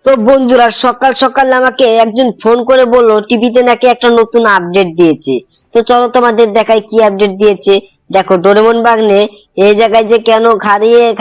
তো বন্ধুরা সকাল সকাল আমাকে একজন ফোন করে বললো টিভিতে নাকি একটা নতুন আপডেট দিয়েছে। তো চলো তোমাদের দেখাই কি আপডেট দিয়েছে। দেখো ডোরেমন বাগনে এই জায়গায় যে কেন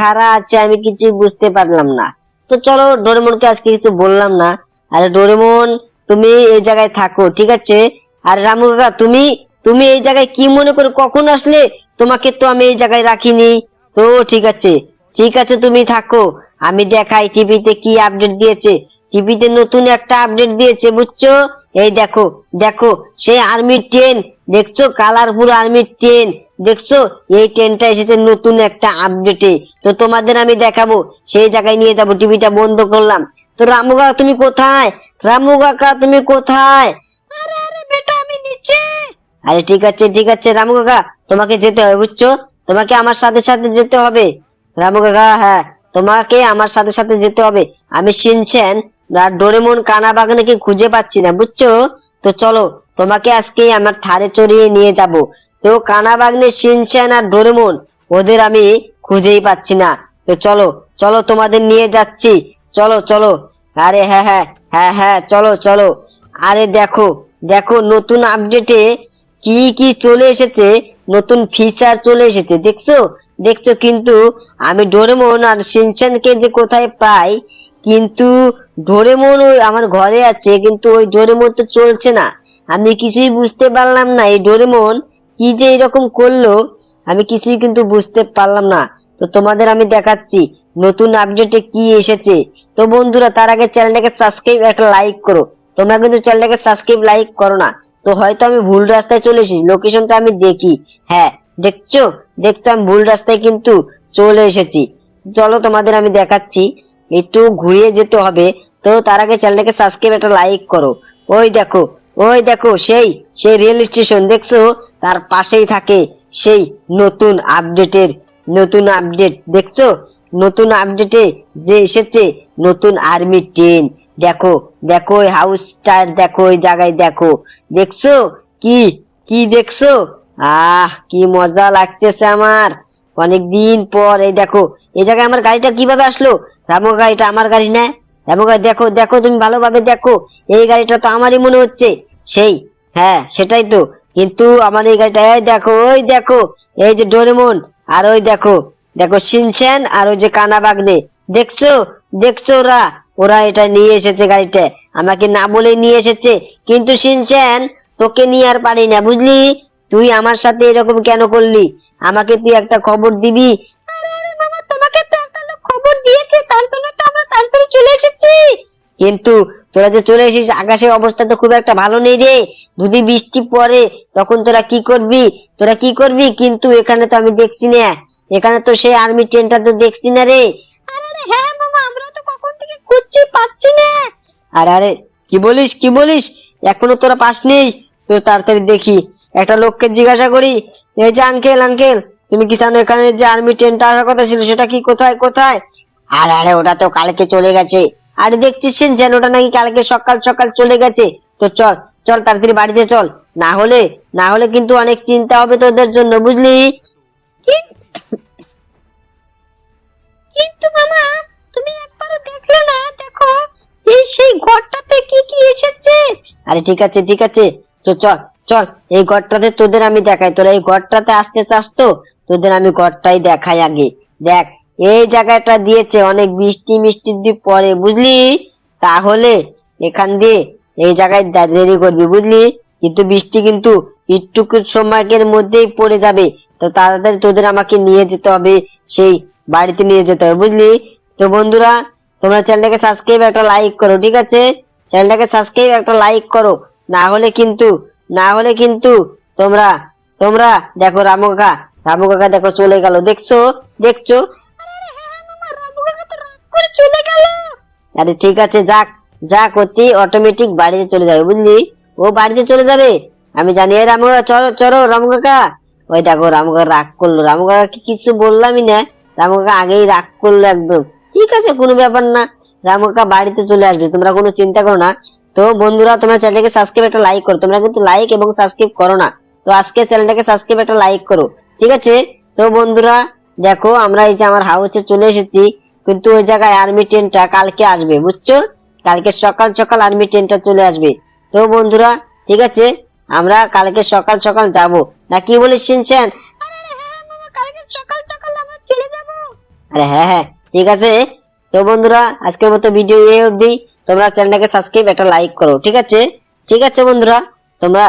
খাড়া আছে আমি কিছু বুঝতে পারলাম না। তো চলো ডোরেমনকে আজকে কিছু বললাম না। আরে ডোরেমন, তুমি এই জায়গায় থাকো, ঠিক আছে? আর রামু কাকা, তুমি তুমি এই জায়গায় কি মনে করে কখন আসলে? তোমাকে তো আমি এই জায়গায় রাখিনি। তো ঠিক আছে, ঠিক আছে, তুমি থাকো। আমি দেখাই টিভিতে কি আপডেট দিয়েছে। টিভিতে নতুন একটা আপডেট দিয়েছে, বুঝছো? এই দেখো, দেখো সেই আর্মির ট্রেন, দেখছো? কালারফুল আর্মির ট্রেন, দেখছো? এই ট্রেনটা এসেছে নতুন একটা আপডেটে। তো তোমাদের আমি দেখাবো, সেই জায়গায় নিয়ে যাব। টিভিটা বন্ধ করলাম। তো রামু কাকা তুমি কোথায়? রামু কাকা তুমি কোথায়? আরে আরে বেটা, আমি নিচে। আরে ঠিক আছে, ঠিক আছে রামু কাকা, তোমাকে যেতে হবে, বুঝছো? তোমাকে আমার সাথে সাথে যেতে হবে রামু কাকা। হ্যাঁ, তোমাকে আমার সাথে সাথে যেতে হবে। আমি শিনচ্যান আর ডোরেমন কানা বাগানেকে খুঁজে পাচ্ছি না, বুঝছো? তো চলো, তোমাকে আজকে আমার থারে চড়িয়ে নিয়ে যাব। তো কানা বাগনে শিনচ্যান আর ডোরেমন, ওদের আমি খুঁজেই পাচ্ছি না। তো চলো, চলো তোমাদের নিয়ে যাচ্ছি। চলো চলো। আরে হ্যাঁ হ্যাঁ, হ্যাঁ হ্যাঁ, চলো চলো। আরে দেখো, দেখো নতুন আপডেটে কি কি চলে এসেছে। নতুন ফিচার চলে এসেছে, দেখছো? দেখছো? কিন্তু আমি ডোরেমন আর শিনচ্যানকে যে কোথায় পাই, কিন্তু ডোরেমন ওই আমার ঘরে আছে, কিন্তু ওই ডোরেমন তো চলছে না। আমি কিছুই বুঝতে পারলাম না এই ডোরেমন কি যে এরকম করলো, আমি কিছুই কিন্তু বুঝতে পারলাম না। তো তোমাদের আমি দেখাচ্ছি নতুন আপডেটে কি এসেছে। তো বন্ধুরা তার আগে চ্যানেলটাকে সাবস্ক্রাইব, একটা লাইক করো। তোমরা কিন্তু চ্যানেলটাকে সাবস্ক্রাইব লাইক করো না। তো হয়তো আমি ভুল রাস্তায় চলে এসেছি, লোকেশনটা আমি দেখি। হ্যাঁ, দেখছো? দেখছো আমি ভুল রাস্তায় কিন্তু চলে এসেছি। চলো তোমাদের আমি দেখাচ্ছি, একটু ঘুরিয়ে যেতে হবে। তো তার আগে চ্যানেলটাকে সাবস্ক্রাইব, একটা লাইক করো। ওই দেখো, ওই দেখো সেই সেই রেল স্টেশন, দেখছো? তার পাশেই থাকে সেই নতুন আপডেটের নতুন আপডেট, দেখছো? নতুন আপডেটে যে এসেছে নতুন আর্মি ট্রেন। দেখো, দেখো ওই হাউসটার, দেখো ওই জায়গায়, দেখো। দেখছো? কি কি দেখছো? কি মজা লাগতেছে আমার। অনেকদিন পর এই দেখো, এই জায়গায় আমার গাড়িটা কিভাবে আসলো? রামু কাকা, এটা আমার গাড়ি না? রামু কাকা দেখো, দেখো তুমি ভালোভাবে দেখো, এই গাড়িটা তো আমারই মনে হচ্ছে। সেই, হ্যাঁ সেটাই তো। কিন্তু আমার এই গাড়িটা, এই দেখো, ওই দেখো, এই যে ডোরেমন, আর ওই দেখো, দেখো শিনচ্যান আর ওই যে কানা বাগনে, দেখছো? দেখছো? ওরা ওরা এটা নিয়ে এসেছে গাড়িটা, আমাকে না বলে নিয়ে এসেছে। কিন্তু শিনচ্যান, তোকে নিয়ে আর পারি না, বুঝলি? তুই আমার সাথে এরকম কেন করলি? আমাকে তুই একটা খবর দিবি। আরে আরে মামা, তোমাকে তো একটা লোক খবর দিয়েছে, তার জন্য তো আমরা তাড়াতাড়ি চলে এসেছি। কিন্তু তোরা যে চলে এসেছিস, আকাশের অবস্থা তো খুব একটা ভালো নেই রে। যদি বৃষ্টি পড়ে তখন তোরা কি করবি? তোরা কি করবি? কিন্তু এখানে তো আমি দেখছি না, এখানে তো সেই আর্মি ট্রেনটা তো দেখছি না রে। আরে আরে হ্যাঁ মামা, আমরা তো কখন থেকে খুঁজছি, পাচ্ছি না। আরে আরে, কি বলিস, কি বলিস? এখনো তোরা পাসনি? তো তাড়াতাড়ি দেখি, একটা লোককে জিজ্ঞাসা করি। এই যে আঙ্কেল, আঙ্কেল, তুমি কি জানো এখানে যে আর্মি ট্রেনটা আসার কথা ছিল সেটা কি, কোথায় কোথায়? আরে আরে, ওটা তো কালকে চলে গেছে। আরে দেখছিস যেন ওটা নাকি কালকে সকাল সকাল চলে গেছে। তো চল, চল তাড়াতাড়ি বাড়িতে চল, না হলে না হলে কিন্তু অনেক চিন্তা হবে তোদের জন্য, বুঝলি? কিন্তু মামা, তুমি একবারও দেখলে না? দেখো এই সেই ঘরটাতে কি কি এসেছে। আরে ঠিক আছে, ঠিক আছে, তো চল চল, এই ঘরটাতে তোদের আমি দেখাই। তোরা এই ঘরটাতে আসতে চাস তো? তোদের আমি ঘরটাই দেখাই আগে। দেখ, এই জায়গাটা দিয়েছে অনেক বৃষ্টি মিষ্টি যদি পড়ে, বুঝলি? তাহলে এখান দিয়ে এই জায়গায় দেরি করবি, বুঝলি? কিন্তু বৃষ্টি কিন্তু একটুকু সময়ের মধ্যেই পড়ে যাবে। তো তাড়াতাড়ি তোদের আমাকে নিয়ে যেতে হবে, সেই বাড়িতে নিয়ে যেতে হবে, বুঝলি? তো বন্ধুরা তোমরা চ্যানেলটাকে সাবস্ক্রাইব, একটা লাইক করো, ঠিক আছে? চ্যানেলটাকে সাবস্ক্রাইব, একটা লাইক করো। না হলে কিন্তু না হলে কিন্তু তোমরা তোমরা দেখো রামু কাকা, রামু কাকা দেখো চলে গেল, দেখছো? দেখছো? আরে হ্যাঁ মামা, রামু কাকা তো রাগ করে চলে গেল। আরে ঠিক আছে, যাক যাক, অতি অটোমেটিক বাড়িতে চলে যাবে, বুঝলি? ও বাড়িতে চলে যাবে, আমি জানি। এই রামু কাকা, চলো চলো রামু কাকা। ওই দেখো রামু কাকা রাগ করলো। রামু কাকা কি কিছু বললামই না, রামু কাকা আগেই রাগ করলো একদম। ঠিক আছে, কোনো ব্যাপার না, রামু কাকা বাড়িতে চলে আসবে, তোমরা কোনো চিন্তা করো না। তো বন্ধুরা তোমরা চ্যানেলটাকে সাবস্ক্রাইব, একটা লাইক করো। তোমরা কিন্তু লাইক এবং সাবস্ক্রাইব করো না। তো আজকে চ্যানেলটাকে সাবস্ক্রাইব, একটা লাইক করো, ঠিক আছে? তো বন্ধুরা দেখো, আমরা এই যে আমার হাউসে চলে এসেছি, কিন্তু ওই জায়গায় আর্মি ট্রেনটা কালকে আসবে, বুঝছো? কালকে সকাল সকাল আর্মি ট্রেনটা চলে আসবে। তো বন্ধুরা ঠিক আছে, আমরা কালকে সকাল সকাল যাব, না কি বলিস শিনচ্যান? কালকে সকাল সকাল আমরা চলে যাব। আরে হ্যাঁ হ্যাঁ ঠিক আছে। তো বন্ধুরা আজকের মতো ভিডিও এই অবধি। তোমরা চ্যানেলটাকে সাবস্ক্রাইব, একটা লাইক করো, ঠিক আছে? ঠিক আছে বন্ধুরা, তোমরা